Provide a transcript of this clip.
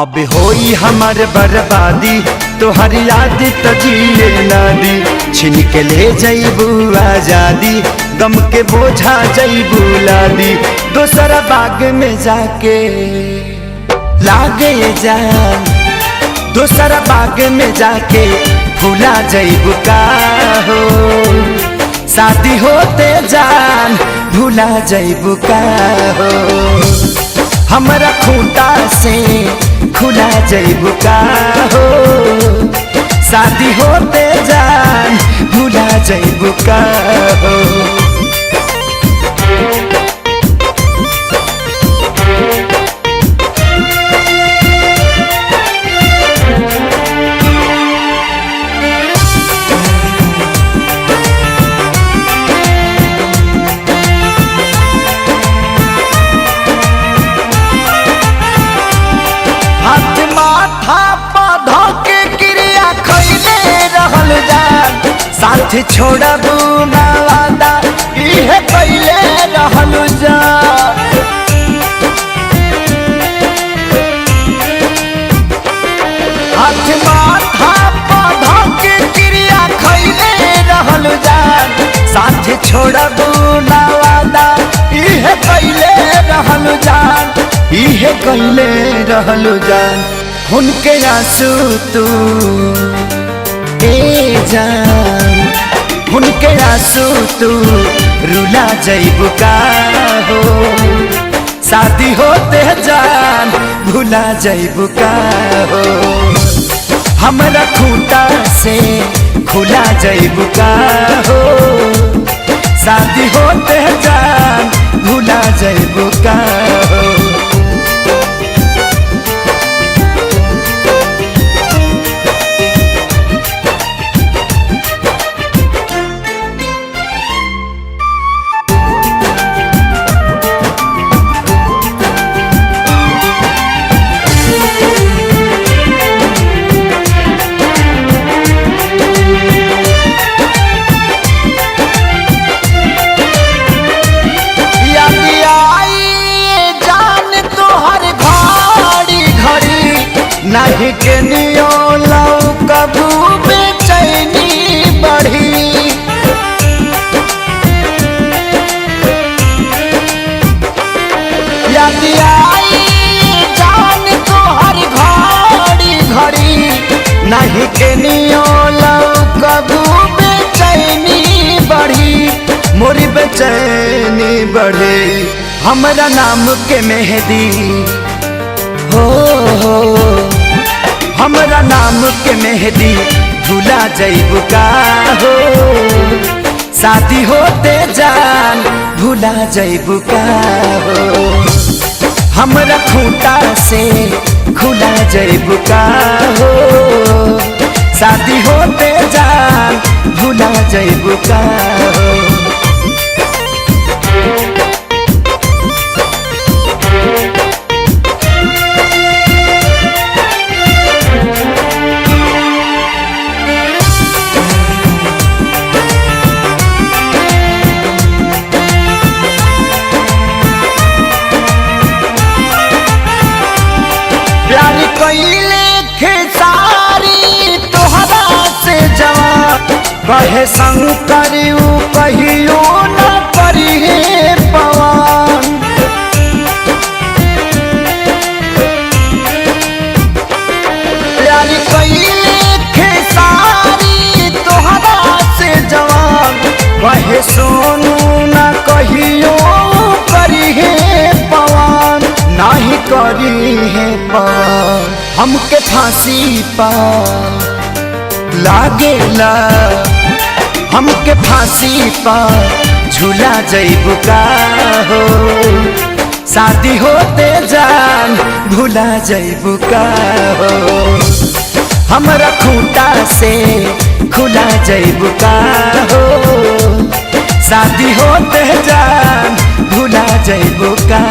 अब होई हमार बर्बादी तोहर याद तजिए नादी छिन के ले जईबू आजादी गम के बोझा जईबू लादी दोसरा बाग में जाके लागे जान दोसरा बाग में जाके भूला जईबू का हो शादी होते जान भूला जईबू का हो हमारा खूंटा से खुला जईबू का हो शादी होते जान भूला जईबू का हो। साथ छोड़बू ना वादा इहे पहले रहल जा हाथ माथा पौधा के क्रिया खैले रहल जा साथ छोड़बू ना वादा इहे पहले रहल जा इहे पहले रहल जा उनके आंसू तू ए जान उनके आंसू तू रुला जईबू का हो शादी होते जान भूला जईबू का हो हमारा खूंटा से खुला जईबू का हो शादी होते जान भूला जईबू का हो। नहीं के नियो लौ कबू बेचैनी बढ़ी याद आई जान तोहर घड़ी घड़ी नहीं के नियो लौ कबू बेचैनी बढ़ी मोरी बेचैनी बढ़े हमारा नाम के मेहदी हो हमारा नाम के मेहदी भूला जईबू का हो शादी होते जान भूला जईबू का हो हमारा खूंटा से खुला जईबू का हो शादी होते जान भूला जईबू का हो। कहे शंकर कहियो न परिहे पवन प्यारी कइले खेसारी तोहरा से जवान कहे सोनू न कहियो करिहे पवन नहीं करी है पवन हमके फांसी पा लागेला हमके फांसी पर झूला जईबू का हो शादी होते जान भूला जईबू का हो हमारा खूंटा से खुला जईबू का हो शादी होते जान भूला जईबू का